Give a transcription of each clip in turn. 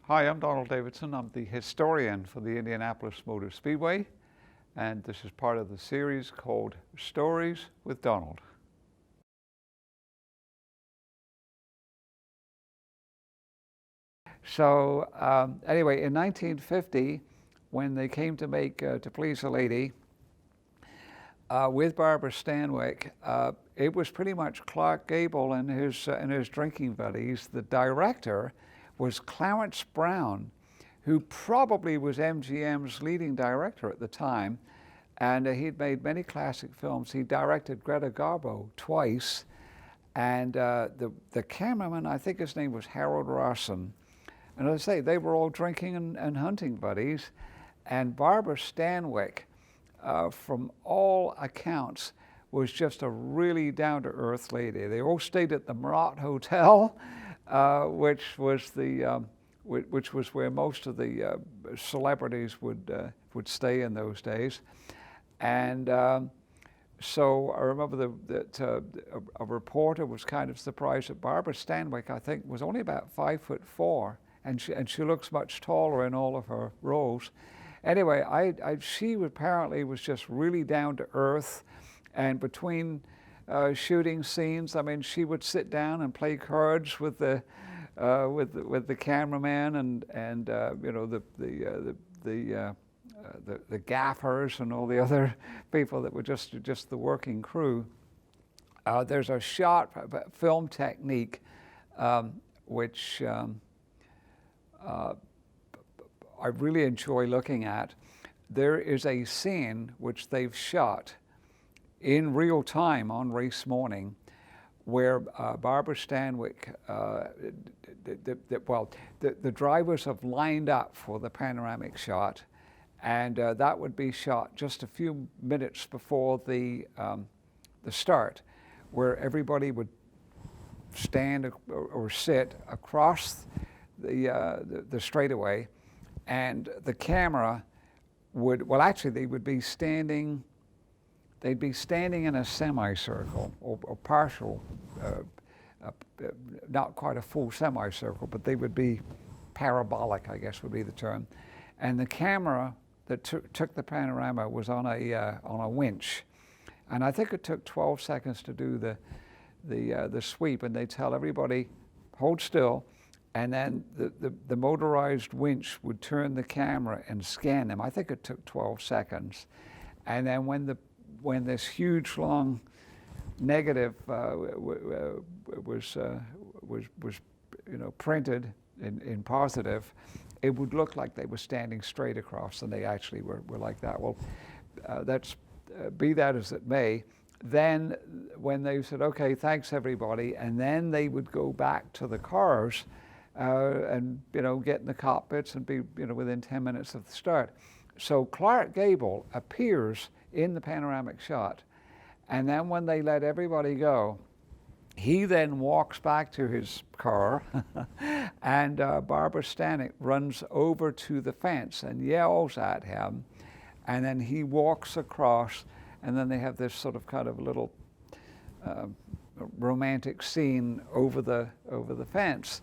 Hi, I'm Donald Davidson. I'm the historian for the Indianapolis Motor Speedway, and this is part of the series called Stories with Donald. So anyway, in 1950, when they came to make To Please a Lady with Barbra Stanwyck, it was pretty much Clark Gable and his drinking buddies. The director was Clarence Brown, who probably was MGM's leading director at the time, and he'd made many classic films. He directed Greta Garbo twice, and the cameraman, I think his name was Harold Rawson. And as I say, they were all drinking and hunting buddies, and Barbra Stanwyck, from all accounts, was just a really down-to-earth lady. They all stayed at the Murat Hotel, which was where most of the celebrities would stay in those days. And so I remember that a reporter was kind of surprised that Barbra Stanwyck, I think, was only about 5'4", and she looks much taller in all of her roles. Anyway, she apparently was just really down to earth, and between shooting scenes, I mean, she would sit down and play cards with the cameraman and you know, the gaffers and all the other people that were just the working crew. There's a shot film technique which I really enjoy looking at. There is a scene which they've shot in real time on race morning, where Barbra Stanwyck, the drivers have lined up for the panoramic shot, and that would be shot just a few minutes before the start, where everybody would stand or sit across the straightaway, and the camera would, well, actually they would be standing, they'd be standing in a semicircle or partial, not quite a full semicircle, but they would be parabolic, I guess would be the term. And the camera that took the panorama was on a winch, and I think it took 12 seconds to do the sweep. And they tell everybody, hold still, and then the motorized winch would turn the camera and scan them. I think it took 12 seconds, and then when this huge long negative was you know, printed in positive, it would look like they were standing straight across, and they actually were like that. Well, that's be that as it may. Then when they said, okay, thanks everybody, and then they would go back to the cars and, you know, get in the cockpits and be, you know, within 10 minutes of the start. So Clark Gable appears in the panoramic shot, and then when they let everybody go, he then walks back to his car, and Barbra Stanwyck runs over to the fence and yells at him, and then he walks across, and then they have this sort of kind of little romantic scene over the fence.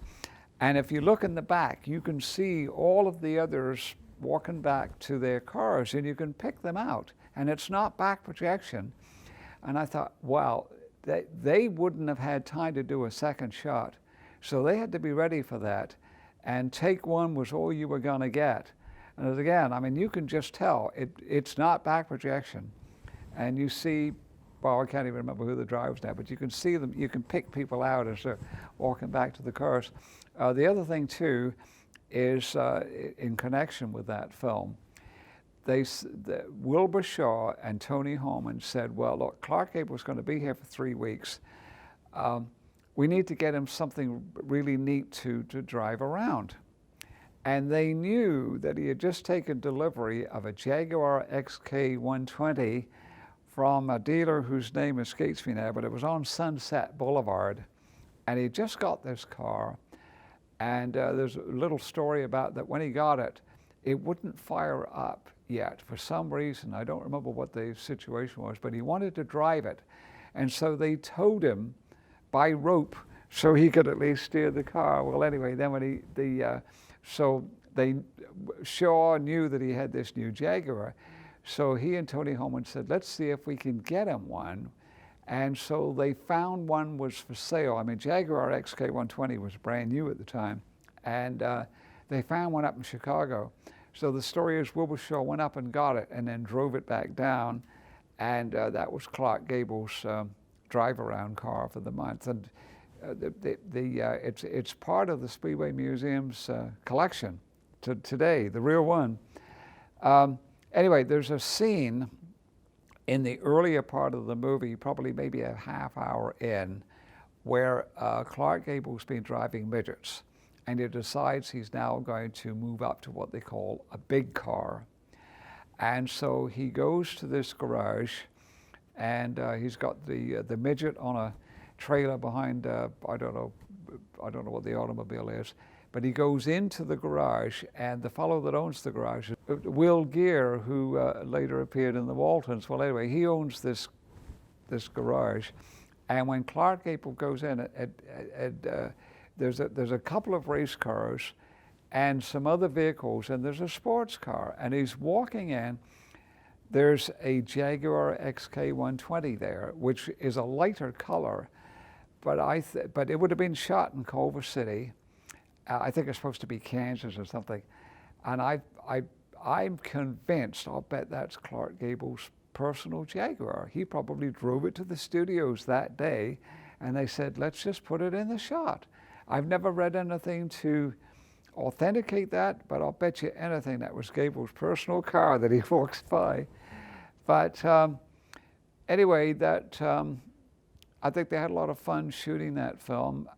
And if you look in the back, you can see all of the others walking back to their cars, and you can pick them out, and it's not back projection. And I thought, wow, they wouldn't have had time to do a second shot, so they had to be ready for that, and take one was all you were going to get. And again, I mean, you can just tell it's not back projection, and you see, well, I can't even remember who the driver's now, but you can see them, you can pick people out as they're walking back to the cars. The other thing too is in connection with that film, Wilbur Shaw and Tony Holman said, well, look, Clark Gable's going to be here for 3 weeks. We need to get him something really neat to drive around. And they knew that he had just taken delivery of a Jaguar XK 120 from a dealer whose name escapes me now, but it was on Sunset Boulevard. And he just got this car, and there's a little story about that when he got it, it wouldn't fire up yet for some reason. I don't remember what the situation was, but he wanted to drive it. And so they towed him by rope so he could at least steer the car. Well, anyway, then when Shaw knew that he had this new Jaguar, so he and Tony Holman said, let's see if we can get him one. And so they found one was for sale. I mean, Jaguar XK120 was brand new at the time, and they found one up in Chicago. So the story is Wilbur Shaw went up and got it and then drove it back down, and that was Clark Gable's drive-around car for the month. And it's part of the Speedway Museum's collection today, the real one. Anyway, there's a scene in the earlier part of the movie, probably maybe a half hour in, where Clark Gable's been driving midgets, and he decides he's now going to move up to what they call a big car. And so he goes to this garage, and he's got the midget on a trailer behind, I don't know what the automobile is, but he goes into the garage, and the fellow that owns the garage is Will Gear, who later appeared in the Waltons. Well, anyway, he owns this garage, and when Clark Gable goes in, there's a couple of race cars and some other vehicles, and there's a sports car, and he's walking in. There's a Jaguar XK120 there, which is a lighter color, but it would have been shot in Culver City. I think it's supposed to be Kansas or something, and I'm convinced, I'll bet that's Clark Gable's personal Jaguar. He probably drove it to the studios that day, and they said, let's just put it in the shot. I've never read anything to authenticate that, but I'll bet you anything that was Gable's personal car that he walks by. But anyway, I think they had a lot of fun shooting that film.